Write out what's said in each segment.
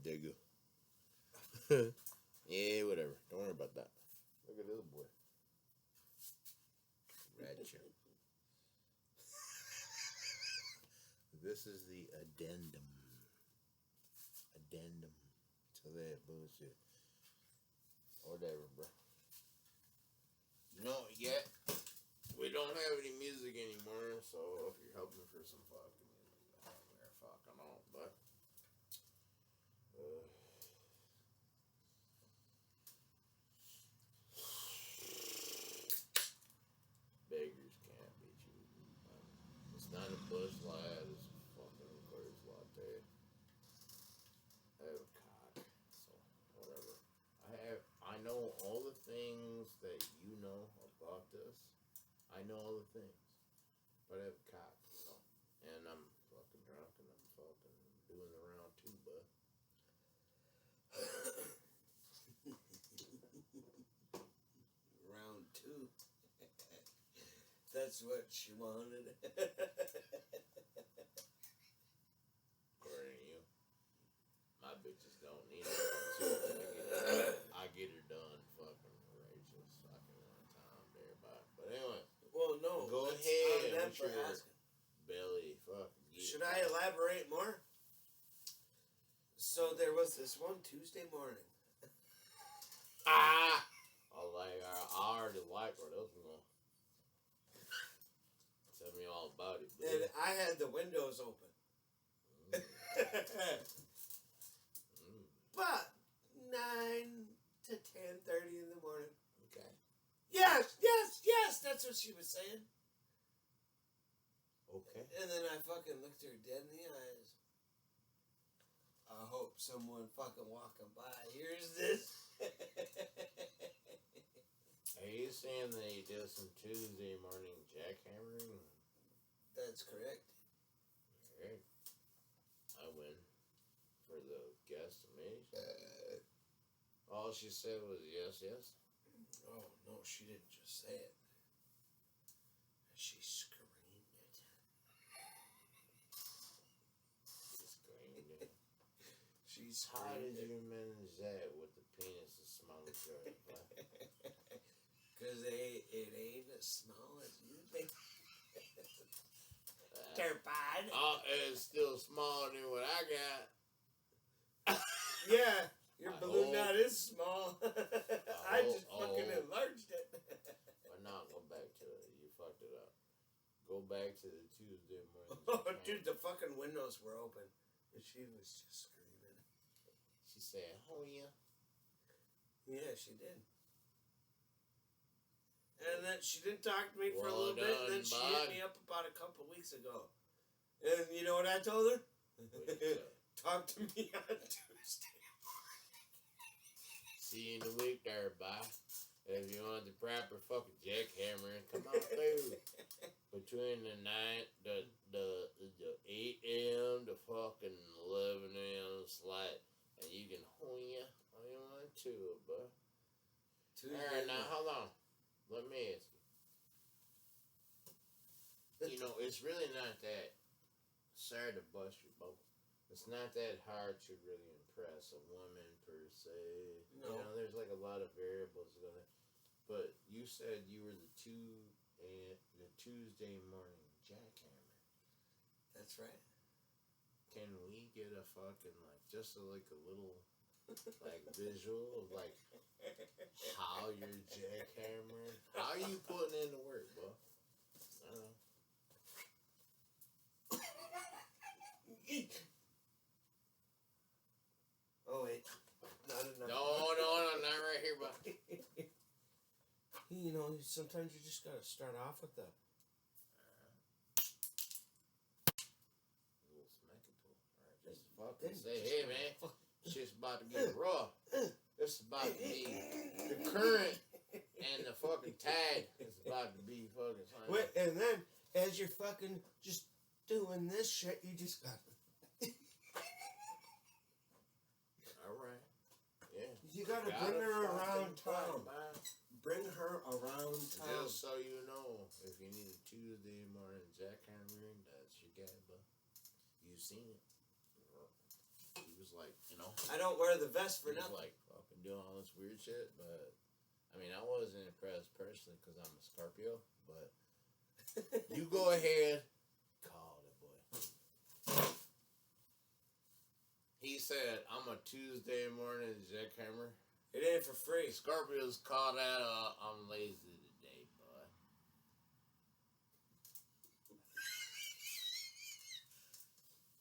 digger. Yeah, whatever. Don't worry about that. Look at this boy. Ratchet. This is the addendum. Addendum to that bullshit. Whatever, bro. No, yet we don't have any music anymore, so if you're helping for some fucking music, we're fucking on, but beggars can't be choosers. It's not a Bush Light, it's a fucking Coors Latte. I have a cock, so whatever. I know all the things that you know about this. I know all the things, but I have a cock, so, and I'm fucking drunk and I'm fucking doing the round too, bud. Round two. That's what she wanted. According to you, my bitches don't need it. I get her done, fucking righteous, fucking one time there, but anyway. Well, no. Go ahead with for your asking. belly, fucking. Should I elaborate more? So there was this one Tuesday morning. I already like where this one going. Tell me all about it, dude. And I had the windows open. But 9 to 10:30 in the morning. Okay. Yes, that's what she was saying. Okay. And then I fucking looked her dead in the eyes. I hope someone fucking walking by hears this. Are you saying they did some Tuesday morning jackhammering? That's correct. Alright. I win for the guesstimation. All she said was yes. Oh, no, she didn't just say it. She screamed it. She screamed How did you manage that with the penis as small as yours? Because it ain't as small as you think. Terrified. Oh, it's still smaller than what I got. Yeah, your balloon knot is small. I just fucking enlarged it. But now go back to it. You fucked it up. Go back to the Tuesday morning. Oh, dude, the fucking windows were open. And she was just screaming. She said, oh, yeah. Yeah, she did. And then she didn't talk to me for a little bit, and then she hit me up about a couple weeks ago. And you know what I told her? Talk to me on Tuesday. See you in the week there, bye. If you want the proper fucking jackhammer, come on through. Between the 8 a.m. to fucking 11 a.m. slide. And you can hold ya all you want to, bud. Alright, now hold on. Let me ask you. You know, it's really not that. Sorry to bust your bubble. It's not that hard to really impress a woman per se. No. You know, there's like a lot of variables going on. But you said you were the Tuesday morning jackhammer. That's right. Can we get a fucking just a little visual of how you're jackhammering? How are you putting in the work, bro? I don't know. Oh wait, not enough. No, not right here, bud. You know, sometimes you just gotta start off with the little smacky pull. Alright, just fucking say, hey man, shit's about to get raw. It's about to be the current and the fucking tide is about to be fucking something. Wait, and then as you're fucking just doing this shit, you just got. All right. Yeah. You gotta bring her around town. Bring her around town. Just so you know, if you need a Tuesday morning jackhammering, that's your guy, bud. You've seen it. He was like, you know. I don't wear the vest for he's nothing. like fucking doing all this weird shit, but I mean, I wasn't impressed personally because I'm a Scorpio, but you go ahead, call it, boy. He said, I'm a Tuesday morning jackhammer. It ain't for free. Scorpios call that I'm lazy today, boy.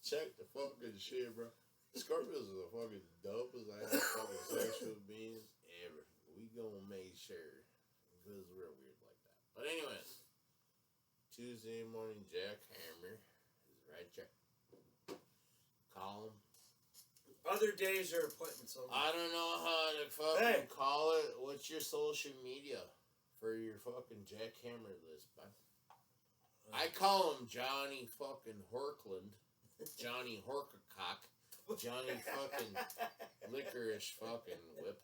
Check the fucking shit, bro. Scorpios are the fucking dopest fucking sexual beings ever. We gonna make sure. Because we're weird like that. But anyways, Tuesday morning jackhammer is right there. Call him. Other days are appointments only. I don't know how to fucking call it. What's your social media for your fucking jackhammer list, bud? I call him Johnny fucking Horkland, Johnny Horkacock, Johnny fucking licorice fucking whip,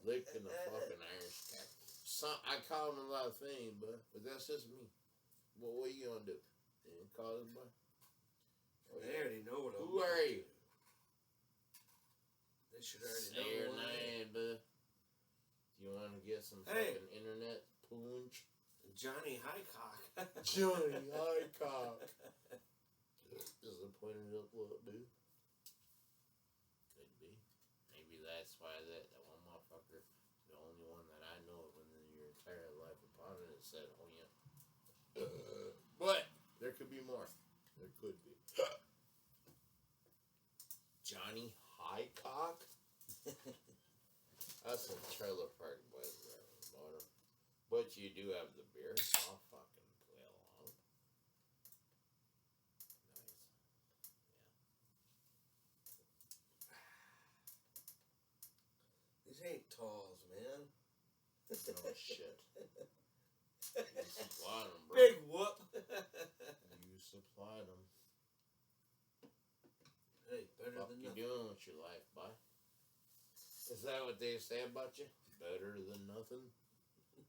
licking the fucking Irish cat. I call him a lot of things, but that's just me. What are you gonna do? You didn't call him, boy? They already know what I'm Who are you? They should already Say know your what name, bud. Do you want to get some fucking internet punch? Johnny Highcock. Johnny Highcock. Disappointed up what, dude? Could be. Maybe that's why that one motherfucker, the only one that I know of in your entire life upon it, said, oh yeah. But there could be more. There could be. Johnny Highcock? That's a trailer park boys there on the bottom. But you do have the beer, so I'll fucking play along. Nice. Yeah. These ain't talls, man. Oh shit. You supplied them, bro. Big whoop. You supplied them. Hey, better Fuck than you nothing. doing with your life, boy? Is that what they say about you? Better than nothing?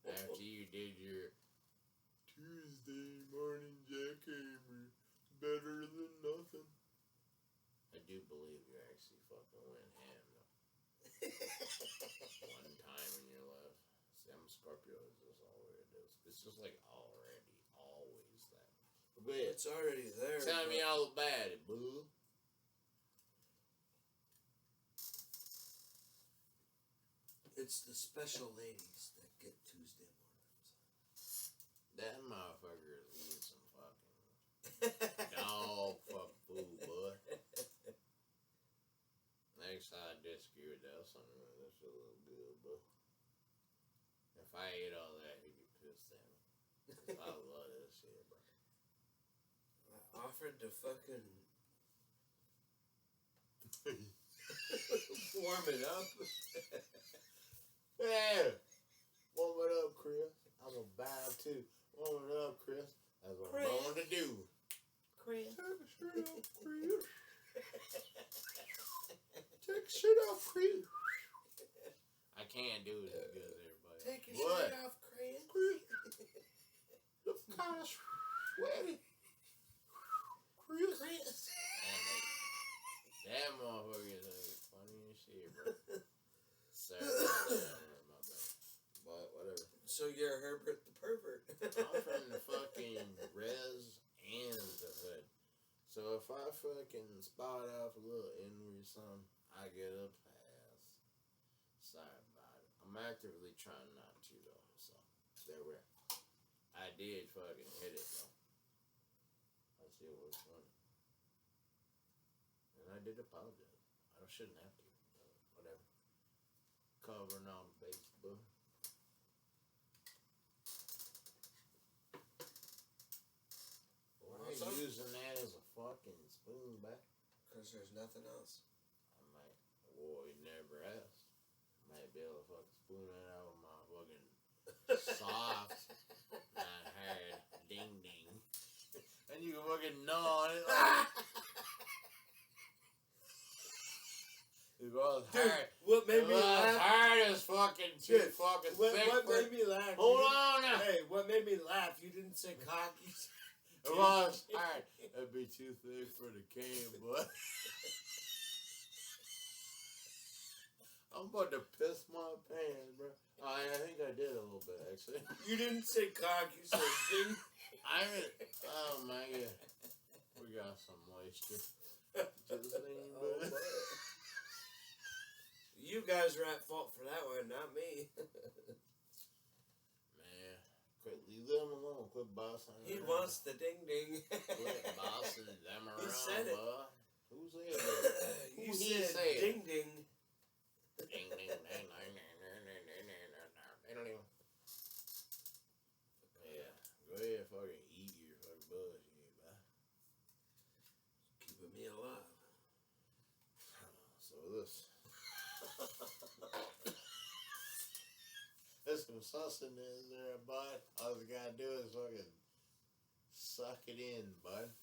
After you did your Tuesday morning jackhammer, better than nothing. I do believe you actually fucking went ham, though. One time in your life. See, I'm a Scorpio, is just all it is. It's just like already, always that. But It's already there. tell me all about it, boo. It's the special ladies that get Tuesday mornings. That motherfucker is eating some fucking dog fuck food, boy. Next time I disagree with that, something that's a little good, but if I ate all that, he'd be pissed at me. I love that shit, bro. I offered to fucking warm it up. Yeah. Warm it up, Chris. I'm a vibe too. Warm it up, Chris. That's what I'm going to do. Chris. Take a shit off, Chris. Take a shit off, Chris. I can't do it as good as everybody. Take your shirt off, Chris. Look kind of sweaty. Chris. That motherfucker is funny as shit, bro. Sorry about that, my bad. But whatever. So you're Herbert the pervert. I'm from the fucking res and the hood. So if I fucking spot off a little inward something, I get a pass. Sorry about it. I'm actively trying not to though. So there we are. I did fucking hit it though. I see it was funny. And I did apologize. I shouldn't have to. But whatever. Covering all the bases, boo. Why are you using that as a fucking spoon, back? Because there's nothing else. I might. Well, you never asked. Might be able to fucking spoon it out with my fucking soft, not hard, ding ding. And you can fucking gnaw on it. It was hard. What made me laugh? Hard as fucking too fucking thick. What made me laugh? Hold on now. Hey, what made me laugh? You didn't say cocky. It was hard. That'd be too thick for the can, but I'm about to piss my pants, bro. I think I did a little bit, actually. You didn't say cock, you said ding. Oh my god. We got some moisture. Just saying, bro. You guys are at fault for that one, not me. Man, leave them alone. Quit bossing them He around. wants the ding ding. Quit bossing them around, He said it. bud. Who said that? You said ding ding. Ding, ding, ding, ding, ding, ding, ding, ding, ding. They don't even. Yeah, go ahead, fucking eat your fucking bullshit, bro. Keeping me alive. So this. There's some sustenance there, bud. All you gotta do is fucking suck it in, bud.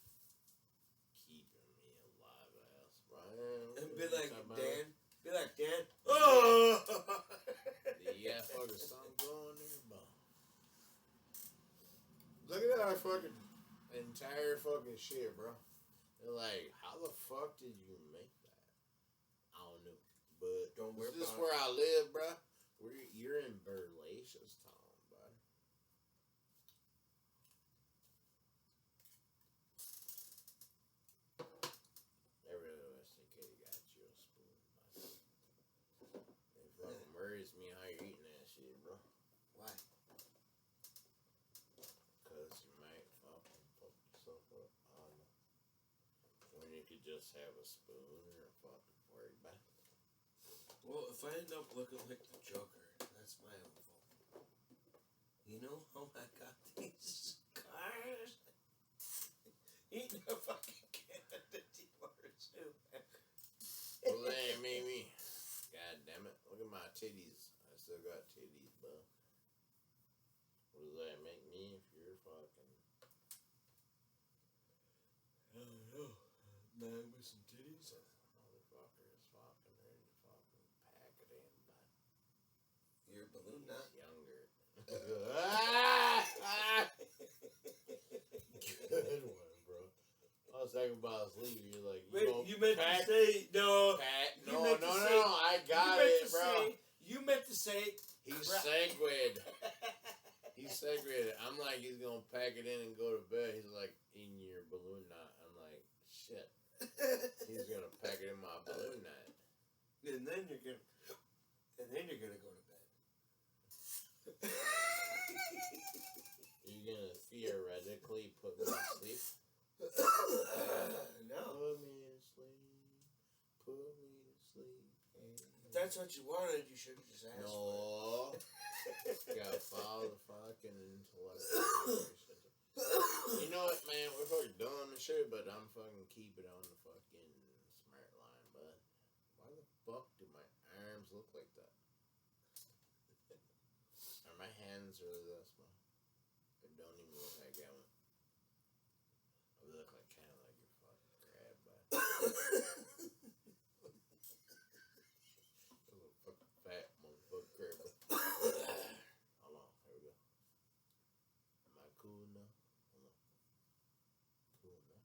Keeping me alive, ass, Brian. And be like Dan. Be like Dan. Oh! Yeah, fucking something going there, bud. Look at our fucking entire fucking shit, bro. They're like, how the fuck did you make that? I don't know. But Don't worry this is about where I live, bro. You're in Berlacious Town, bud. I really wish they could have got you a spoon, bud. It fucking worries me how you're eating that shit, bro. Why? Because you might fucking fuck yourself up. I don't know. When you could just have a spoon or fucking worry about it. Well, if I end up looking like the Joker, that's my own fault. You know how I got these scars? Eating a fucking candy bars too. Well, that ain't made me. God damn it. Look at my titties. I still got titties, bro. What does that make me if you're fucking... I don't know. Man with some titties? Motherfucker is fucking ready to fucking pack it in, bud. You're a balloon nut? Younger. Good one, bro. I was talking about sleep. You're like, you meant to say no. No, I got it, bro. You meant to say. He segued. He segued. I'm like, he's gonna pack it in and go to bed. He's like, in your balloon knot. I'm like, shit. He's gonna pack it in my balloon knot. And then you're gonna go to bed. You're gonna theoretically put me to sleep? No. Put me to sleep. Put me to sleep. If that's what you wanted, you should have just asked No. Gotta follow the fucking intellect. You know what, man? We're fucking doing the shit, but I'm fucking keep it on the fucking smart line, bud. Why the fuck do my arms look like that? Are my hands really that small? They don't even look like that one. I look like kind of like you're fucking grabbed by. A little fucking fat motherfucker. Hold on, here we go. Am I cool now? Hold on. Cool now.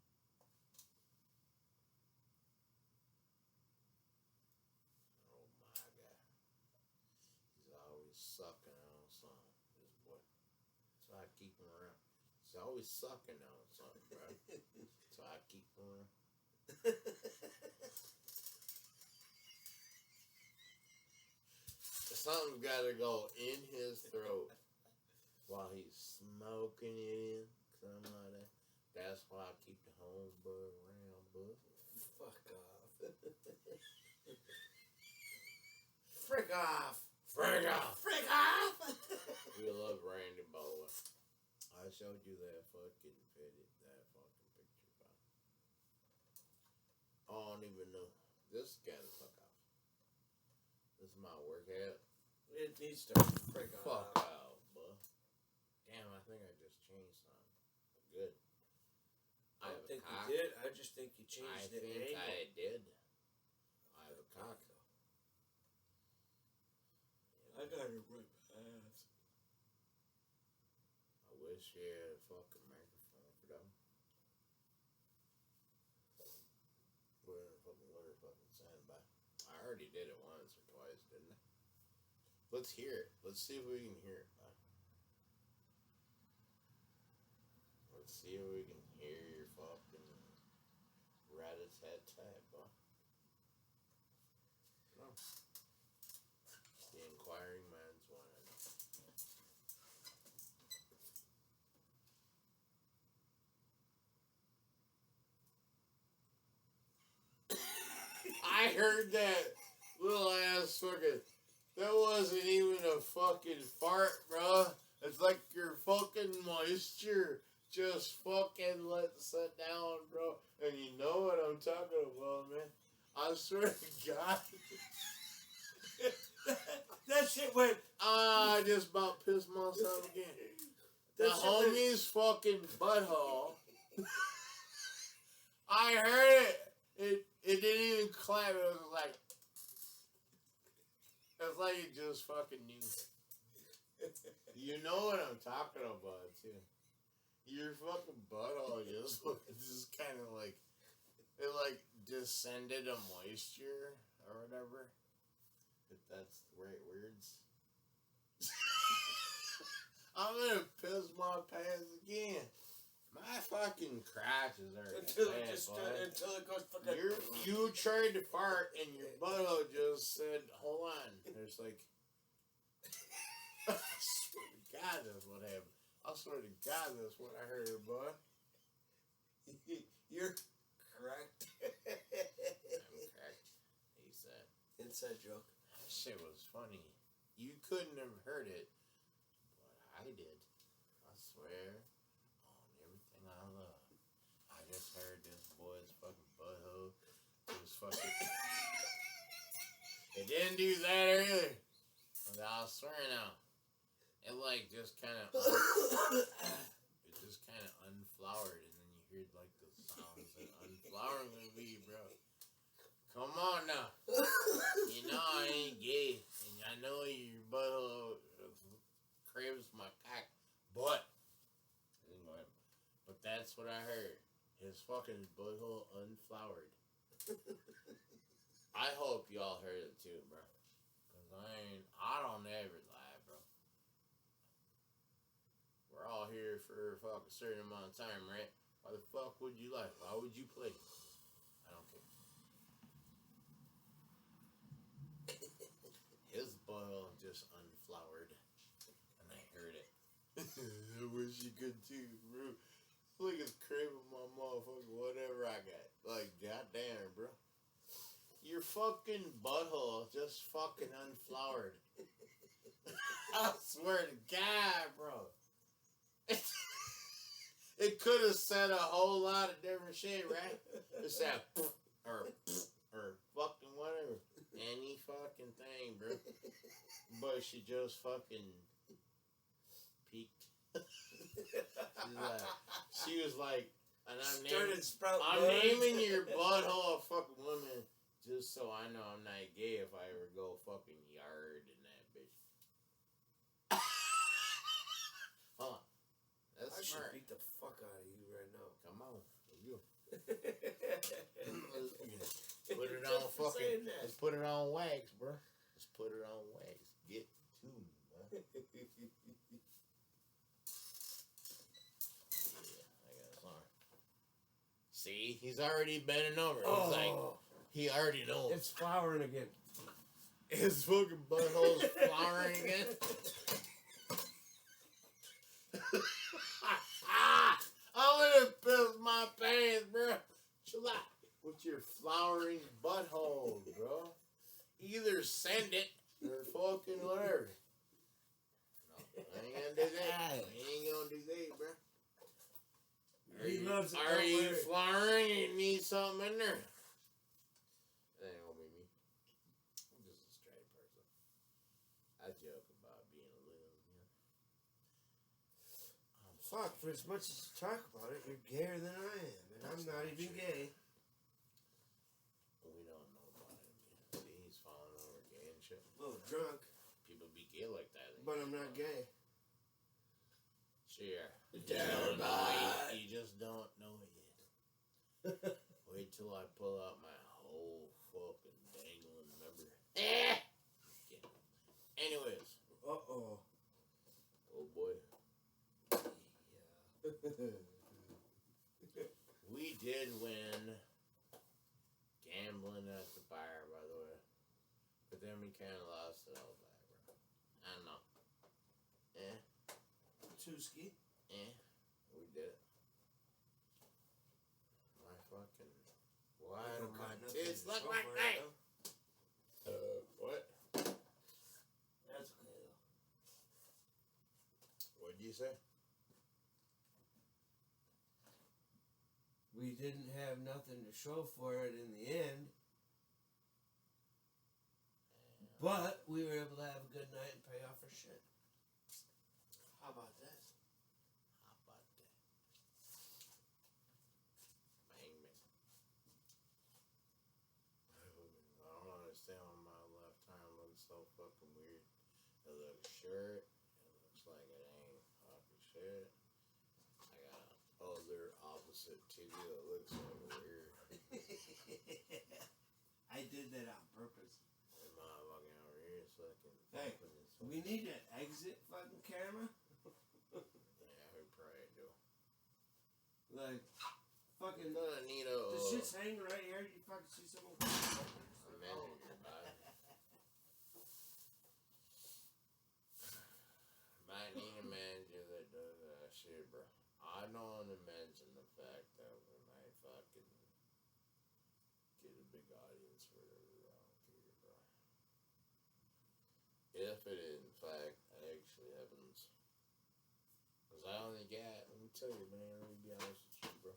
Oh my god. He's always sucking on something, this boy. So I keep him around. He's always sucking on something, bro. So I keep him around. Something's gotta go in his throat while he's smoking it in. Something like that. That's why I keep the homebud around, bud. Fuck off. Frick off. Frick off! Frick off! We love Randy, by the way. I showed you that fucking picture, bro. I don't even know. This guy the fuck off. This is my workout. It needs to frick Fuck off. out, bro. Damn, I think I just changed something. Good. I don't think you did. I just think you changed the angle. I did. I have a cock. I got it right past. I wish you had a fucking microphone for them. What a fucking sandbag. I already did it once or twice, didn't I? Let's hear it. Let's see if we can hear it. Let's see if we can hear your fucking rat-a-tat-tat, bro. No. The inquiring minds want to know. I heard that little ass fucking. That wasn't even a fucking fart, bro. It's like your fucking moisture just fucking let sit down, bro. And you know what I'm talking about, man. I swear to God. That shit went. I just about pissed myself again. The homie's fucking butthole. I heard it. It didn't even clap. It was like. It's like you just fucking knew. You know what I'm talking about, too. Your fucking butthole just kind of like. It like descended a moisture or whatever. If that's the right words. I'm gonna piss my pants again. My fucking crotch is already until it goes fucking. You tried to fart and your butthole just said, hold on. There's like. I swear to God that's what happened. I swear to God that's what I heard, boy. You're correct. I'm correct. He said. Inside joke. That shit was funny. You couldn't have heard it, but I did. I swear on everything I love. I just heard this boy's fucking butthole. It was fucking. It didn't do that earlier. But I swear now. It like just kind of. It just kind of unflowered, and then you heard like the sounds that unflowering would be, bro. Come on now. You know I ain't gay. And I know your butthole craves my cock. But that's what I heard. His fucking butthole unflowered. I hope y'all heard it too, bro. Cause I don't ever lie, bro. We're all here for a fucking certain amount of time, right? Why the fuck would you lie? Why would you play? I don't care. His butthole just unflowered. And I heard it. I wish you could too, bro. Look, it's craving my motherfucker, whatever I got. Like, goddamn, bro. Your fucking butthole just fucking unflowered. I swear to God, bro. It could have said a whole lot of different shit, right? It said, or fucking whatever. Any fucking thing, bro. But she just fucking peeked. She was like, and I'm naming your butthole a fucking woman just so I know I'm not gay if I ever go fucking yard in that bitch. Hold on. That's I smart. should beat the fuck out of you right now. Come on. You. Put it on fucking. Let's put it on wax, bro. Let's put it on wax. Get to me, bro. See, he's already bending over. He's like, he already knows. It's flowering again. His fucking butthole's flowering again. I'm gonna piss my pants, bro. Chill out with your flowering butthole, bro. Either send it or fucking whatever. No, I ain't gonna do that. I ain't gonna do that, bro. Are you flowering? You need something in there? That ain't gonna be me. I'm just a straight person. I joke about being a lesbian. Fuck, for as much as you talk about it, you're gayer than I am, and I'm not even gay. We don't know about him yet. See, he's falling over gay and shit. A little drunk. People be gay like that. But I'm not gay. Sure. You just don't know it yet. Wait till I pull out my whole fucking dangling member. We did win gambling at the bar, by the way. But then we kind of lost it all back, bro. I don't know. Tuski. We did it. My fucking... Why do my tits look like that? What? That's okay, though. What'd you say? We didn't have nothing to show for it in the end. But we were able to have a good night and pay off our shit. How about that? Bang, bang. I don't understand why my left arm looks so fucking weird. It looks short. It looks like it ain't fucking shit. I got other opposite titty that looks like weird. I did that on purpose. And my fucking over here so I can Hey, we need to exit fucking camera. Yeah, we probably do. Like, fucking. I need a. The shit's hanging right here. You fucking see someone. Manager, bud. Might need a manager that does that shit, bro. I don't want to mention the fact that we might fucking get a big audience for whatever around here, bro. If it in fact actually happens. Because I only got, let me tell you, man, let me be honest with you, bro.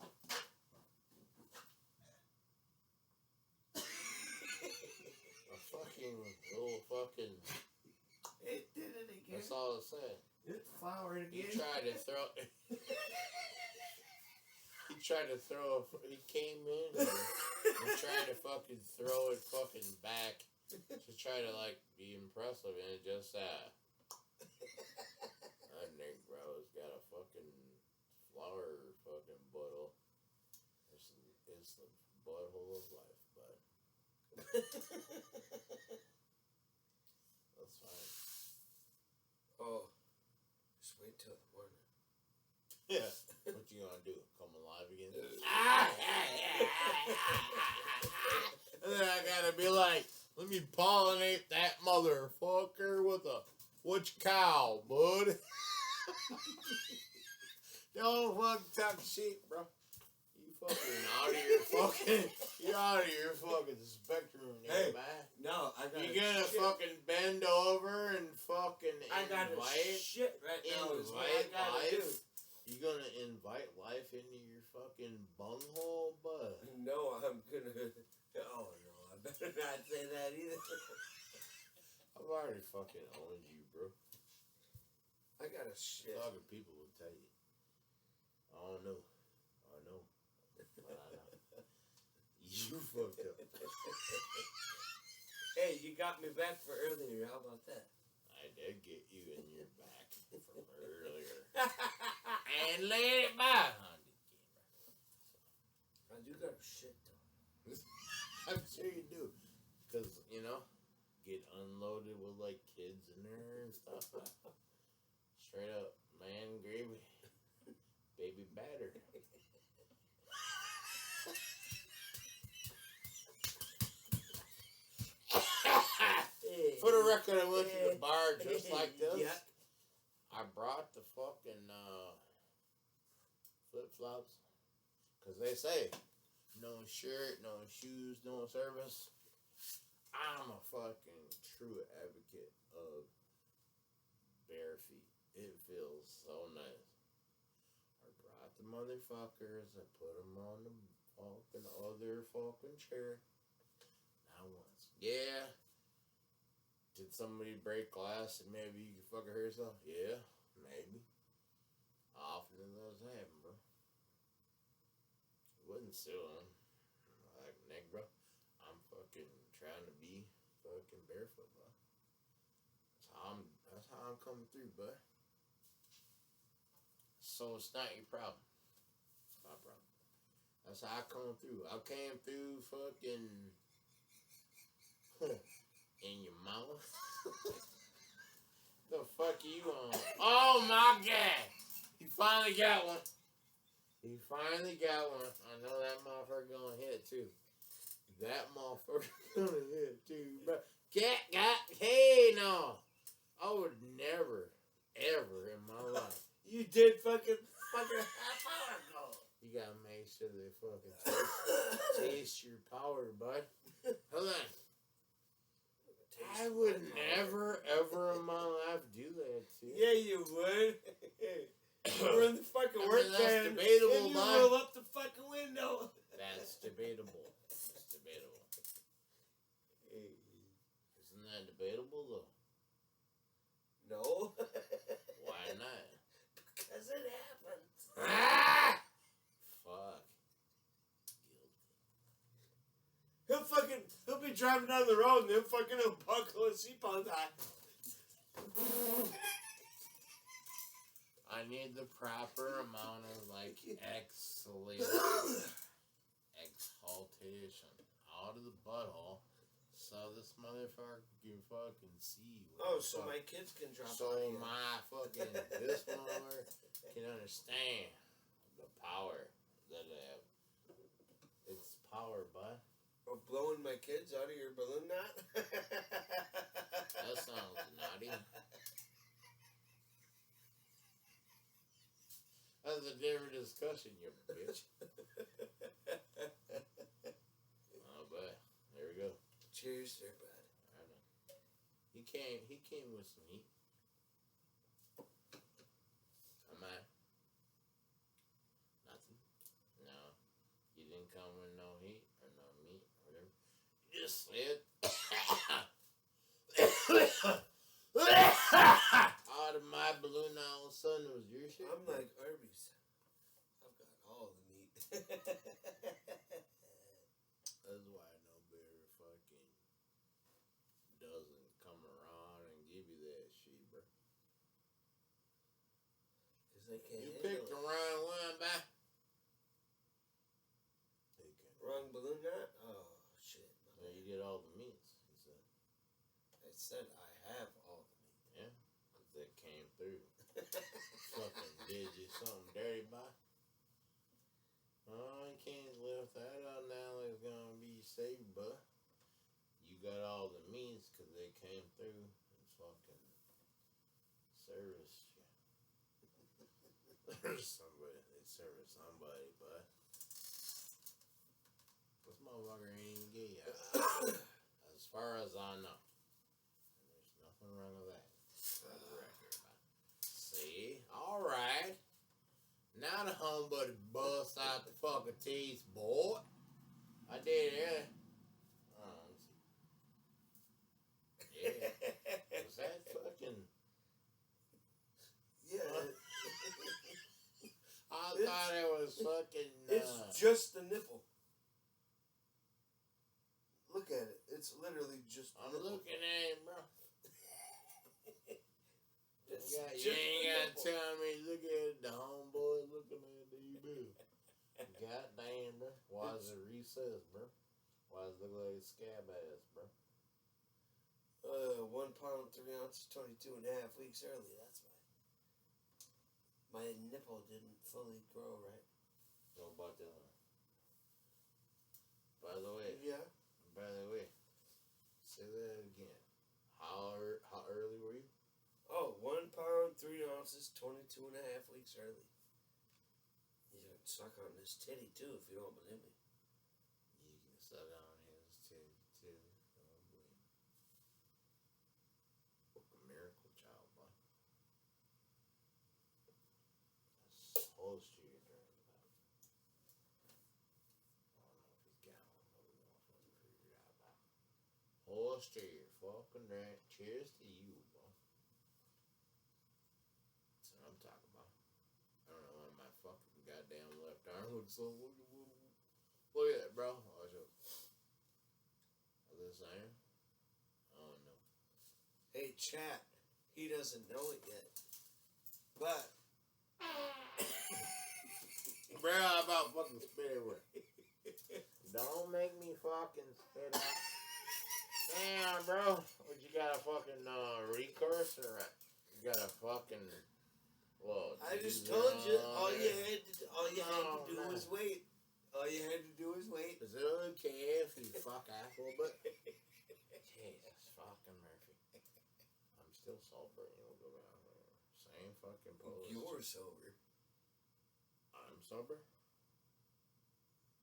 A fucking little fucking. It did it again. That's all it said. It's flowering again. He tried to throw. He came in and tried to fucking throw it fucking back to try to like be impressive, and it just that Nick bro's got a fucking flower fucking butthole. It's the butthole of life, bud. That's fine. Oh, just wait till the morning. Yeah. What you gonna do? Come alive again? And then I gotta be like, let me pollinate that motherfucker with a which cow, bud? Don't fucking talk shit, bro. You fucking out of your fucking, you're out of your fucking spectrum, Hey, man. No, I got. You gonna fucking bend over and fucking I got invite shit right now. Is what I invite gotta do. life? You gonna invite life into your fucking bunghole, bud? No, I'm gonna. Oh no, I better not say that either. I've already fucking owned you, bro. I got a shit. Other people will tell you. I don't know. But I know. You fucked up. Hey, you got me back for earlier. How about that? I did get you in your back from earlier. And let it by. I do got shit though. I'm sure you do. Because, you know, get unloaded with like kids in there and stuff. Straight up, man gravy. Baby batter. For the record, I went to the bar just like this. Yeah. I brought the fucking flip-flops. Because they say, no shirt, no shoes, no service. I'm a fucking true advocate of bare feet. It feels so nice. I brought the motherfuckers. I put them on the fucking other fucking chair. Not once. Yeah. Did somebody break glass and maybe you could fucking hurt yourself? Yeah, maybe. Often does happen, bro. It wasn't stealing. Like, Nick, bro, I'm fucking trying to be fucking barefoot, bro. That's how I'm coming through, bud. So it's not your problem. It's my problem. That's how I come through. I came through fucking in your mouth. The fuck are you on? Oh my god! You finally got one. He finally got one. I know that motherfucker gonna hit too. That motherfucker gonna hit too, bro. Hey, no. I would never, ever in my life. You did fucking half hour ago. You gotta make sure they fucking taste your power, bud. Hold on. I would never, ever in my life do that to you. Yeah, you would. We're in the fucking work that's van, debatable, and you bud. roll up the fucking window. That's debatable. That's debatable. Hey. Isn't that debatable, though? No. Why not? Because it happens. Ah! Fuck. He'll be driving down the road and he'll fucking buckle his seatbelt on. I need the proper amount of, like, exhalation out of the butthole so this motherfucker can fucking see. Oh, so my kids can drop So out of here. my fucking, this motherfucker can understand the power that I have. It's power, bud. Of blowing my kids out of your balloon knot? That sounds naughty. That's a different discussion, you bitch. Oh, but there we go. Cheers, there, bud. I don't know. He came with some heat. Am I? Nothing? No. You didn't come with no heat or no meat or whatever. You just slid out of my balloon. Now all of a sudden it was your shit. I'm like Arby's. I've got all the meat. That's why no bear fucking doesn't come around and give you that shit, bro. Because they can't You handle picked the it. wrong one, bye. Wrong balloon knot? Oh, shit. Well, you get all the meats, he said. I said I have all the meat. Yeah, because that came through. Fucking did you something dirty, bye. Oh, you can't lift that up now. It's gonna be safe, but you got all the meats because they came through and fucking serviced you. Somebody, they serviced somebody, but this motherfucker ain't even gay yet. As far as I know. And there's nothing wrong with that. For the record, bud. See? Alright. Now the homebody bust out the fucking teeth, boy. I did it. Oh, let me see. Yeah. Was that fucking... Yeah. I thought it was fucking... It's just the nipple. Look at it. It's literally just the I'm nipple. looking at it, bro. It's You just ain't the gotta nipple. tell me, look at it, the homeboy looking at the bill. God damn, bro. Why is it recessed, bro? Why does it look like a scab ass, bro? 1 pound, 3 ounces, 22.5 weeks early. That's why. My nipple didn't fully grow right. What about that one? By the way, say that again. How early were you? Oh, 1 pound, 3 ounces, 22.5 weeks early. You can suck on this titty too if you don't believe me. You can suck on his too. Oh boy. A miracle child, boy. That's supposed to you during that. I don't know if he's got one, but we won't fucking figure it out, boy. Horse to your fucking drink. Cheers to you, boy. That's what I'm talking about. I don't know why my fucking goddamn left arm looks so. Look at that, bro. Watch out. Is this iron? Oh no. Hey, chat. He doesn't know it yet. But. Bro, how about fucking spit everywhere? Don't make me fucking spit out. Damn, bro. What, you got a fucking recourse or what? You got a fucking Well, I just titties told you. are on All you there. had to do was wait. All you had to do was wait. Is it okay if you fuck ass a little bit? Jesus fucking Murphy. I'm still sober. We'll go down there. Same fucking pose. You're sober. I'm sober?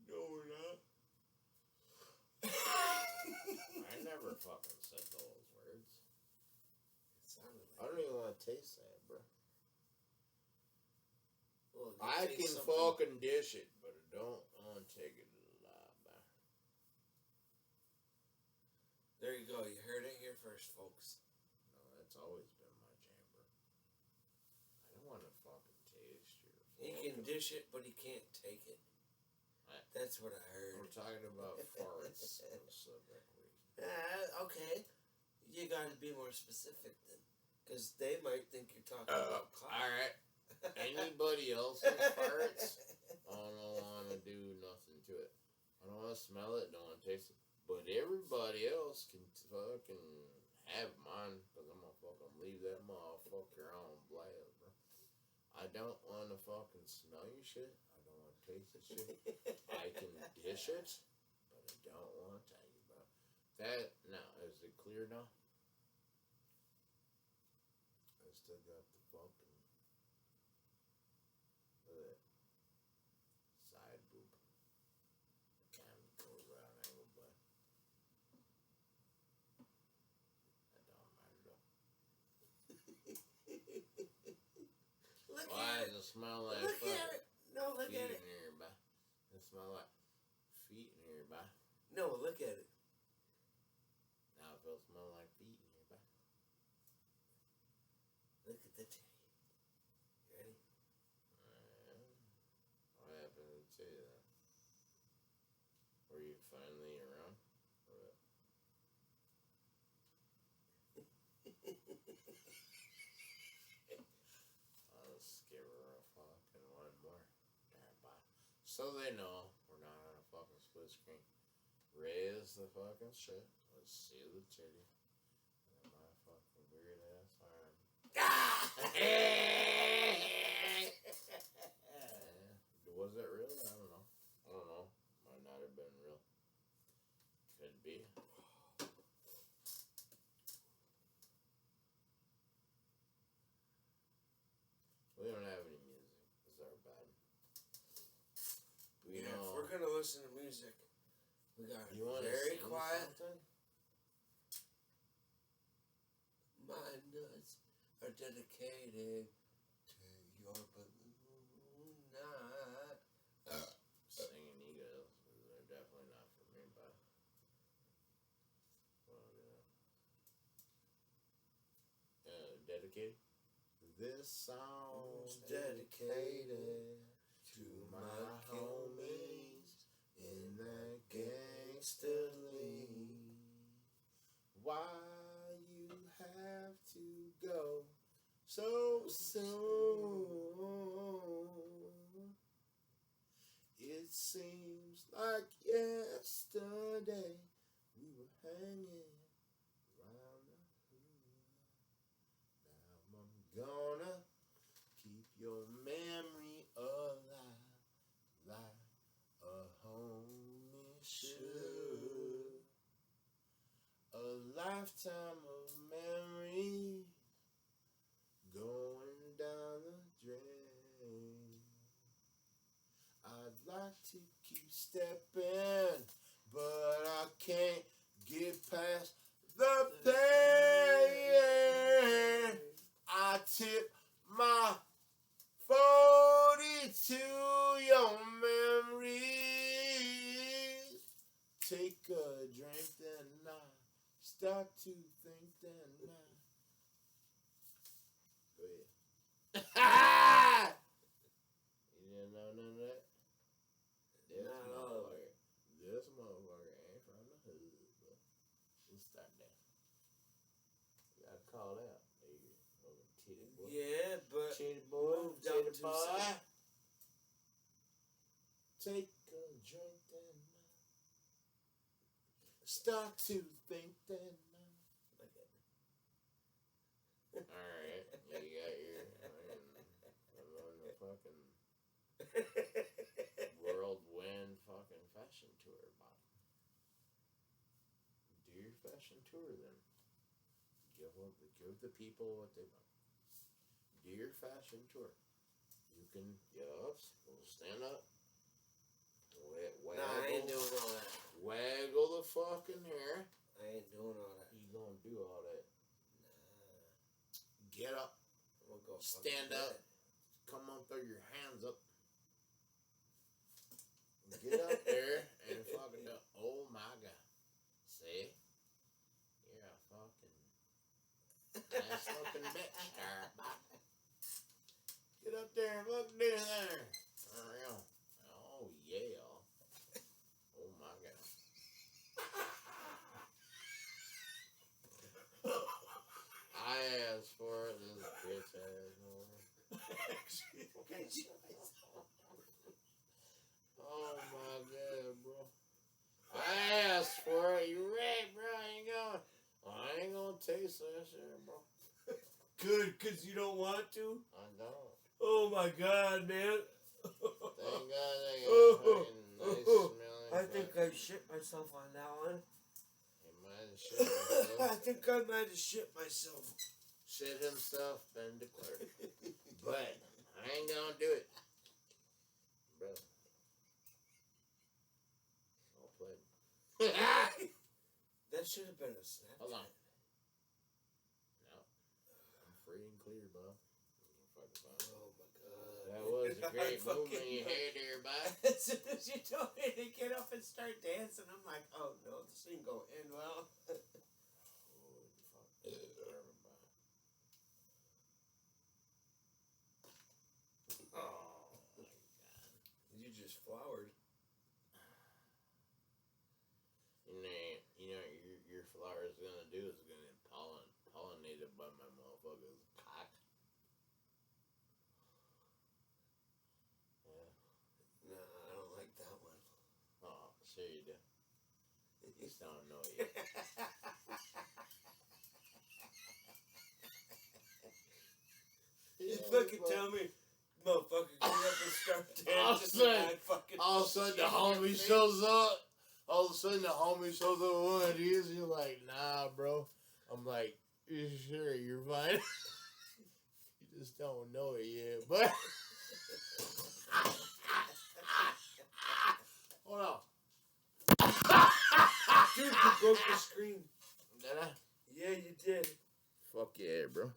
No, we're not. I never fucking said those words. It sounded I like don't even want to taste that, bro. Well, you I taste can something- fucking dish it, but I don't want to take it alive, man. There you go. You heard it here first, folks. No, that's always been my chamber. I don't want to fucking taste your He can dish it, but he can't take it. That's what I heard. We're talking about farts specifically. Okay. You gotta be more specific then. Because they might think you're talking about cock. Alright. Anybody else's farts, I don't want to do nothing to it. I don't want to smell it, don't want to taste it. But everybody else can fucking have mine, because I'm going to fucking leave that motherfucker on blast, bro. I don't want to fucking smell your shit. I don't want to taste the shit. I can dish it, but I don't want to tell you about that. Now, is it clear now? I still got the fucking side boob. Kind of goes right on angle, but that don't matter though. Look Why at it. does it smell like Look at it. No, look feet at it. in here, bye? It smell like feet in here, bye. No, look at it. Now it feels smell like feet in here, bye. Look at the titty. You ready? What happened to you then? Were you finally around? Or what? I'll just give her a fucking one more. There, bye. So they know we're not on a fucking split screen. Raise the fucking shit. Let's see the titty. And my fucking weird ass arm. Was it real? I don't know. Might not have been real. Could be. We don't have any music. Is our bad? Yeah, if we're gonna listen to music, we got You want very to quiet. Something? My nuts are dedicated to your balloon night. Singing Eagles. They're definitely not for me, but well, dedicated. This song's dedicated to my homies in that gangster league. Why you have to go so soon? It seems like yesterday we were hanging around the hood. Now I'm gonna keep your memory alive like a homie should. A lifetime of memories going down the drain. I'd like to keep stepping, but I can't get past the pain. I tip my 40 to your memories. Take a drink, then I start to think, then I. Go ahead. You didn't know none of that? Not all of it. This motherfucker ain't from the hood, bro. Let's start that. You got called out. There you go. Titty boy. Yeah, but Titty boy. moved up Titty too boy. soon. Take a drink, then start to think, then Alright, you got your whirlwind fucking fashion tour, Bob. Do your fashion tour then. Give the people what they want. Do your fashion tour. You can get up, stand up, waggle, Nah, I ain't doing all that. Waggle the fucking hair. I ain't doing all that. You gonna do all that? Nah. Get up. I'm gonna go Stand up. Come on, throw your hands up. Get up there and fucking go. Oh my god. See? You're a fucking nice looking bitch there. Get up there and look do there. Oh yeah. Oh my god. I asked for it, this bitch ass more. Oh my god, bro. I asked for it. You right, bro. I ain't gonna taste that shit, bro. Good, because you don't want to? I don't. Oh my god, man. Thank God I got fucking nice smelling. I think I shit myself on that one. He might have shit himself. I think I might have shit myself. Shit himself and declared. But I ain't gonna do it. Bro. I'll play. That should have been a Snapchat. Hold on. No. I'm free and clear, bro. Oh my god. That was a great movement you had there, bud. As soon as you told me to get up and start dancing, I'm like, oh no, this ain't gonna end well. Oh my god. You just flowered. You know your flower is gonna do is gonna pollinate it by my motherfucker's cock. Yeah. Nah, I don't like that one. Oh, sure you do. You just don't know it yet. You fucking tell me, motherfucker, get up and start dancing. All of a sudden the homie shows up. All of a sudden the homie shows up with one of these. You're like, nah, bro. I'm like, sure, you're fine. You just don't know it yet, but. Hold on. Dude, you broke the screen. Did I? Yeah, you did. Fuck yeah, bro.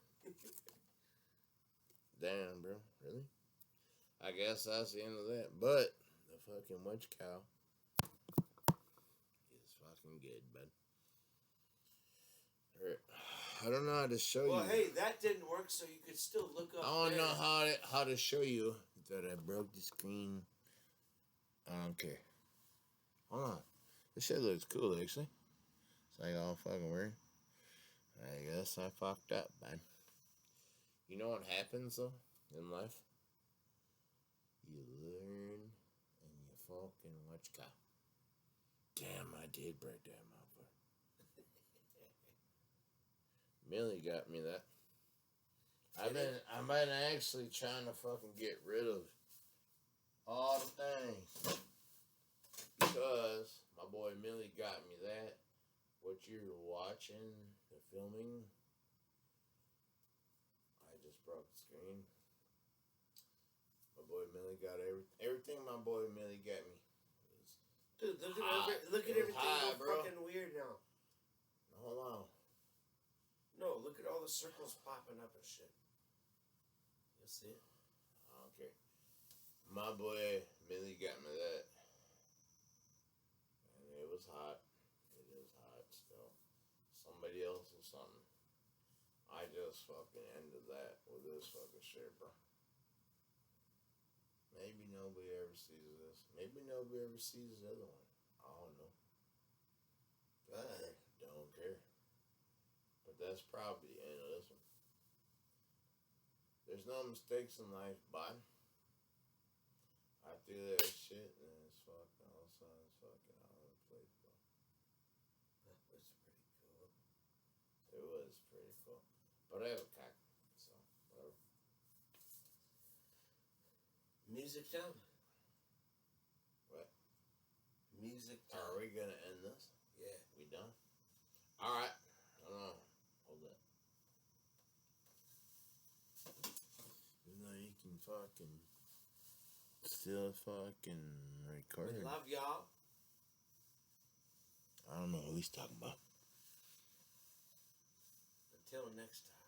Damn, bro. Really? I guess that's the end of that. But the fucking witch cow is fucking good, bud. I don't know how to show you. Well, hey, that didn't work, so you could still look up. I don't know how to show you that I broke the screen. I don't care. Hold on. This shit looks cool, actually. It's like all fucking weird. I guess I fucked up, man. You know what happens, though, in life? You learn and you fucking watch cow. Damn, I did break that motherfucker. Millie got me that. I've been actually trying to fucking get rid of all the things. Because my boy Millie got me that. What you're watching, the filming, I just broke the screen. My boy Millie got everything my boy Millie got me. Dude, look at everything all fucking weird now. Hold on. No, look at all the circles popping up and shit. You'll see it. I don't care. My boy Millie got me that. And it was hot. It is hot still. Somebody else or something. I just fucking ended that with this fucking shit, bro. Maybe nobody ever sees this. Maybe nobody ever sees the other one. I don't know. Don't care. But that's probably the end of this one. There's no mistakes in life, bud. I do that shit and it's fucking all of a sudden it's fucking all over the place, bro. That was pretty cool. It was pretty cool. But I have a cock, so whatever. Me Music time. What? Music time. Are we gonna end this? Yeah. We done? Alright. Hold on. Hold that. You know you can fucking still fucking record. We love y'all. I don't know what he's talking about. Until next time.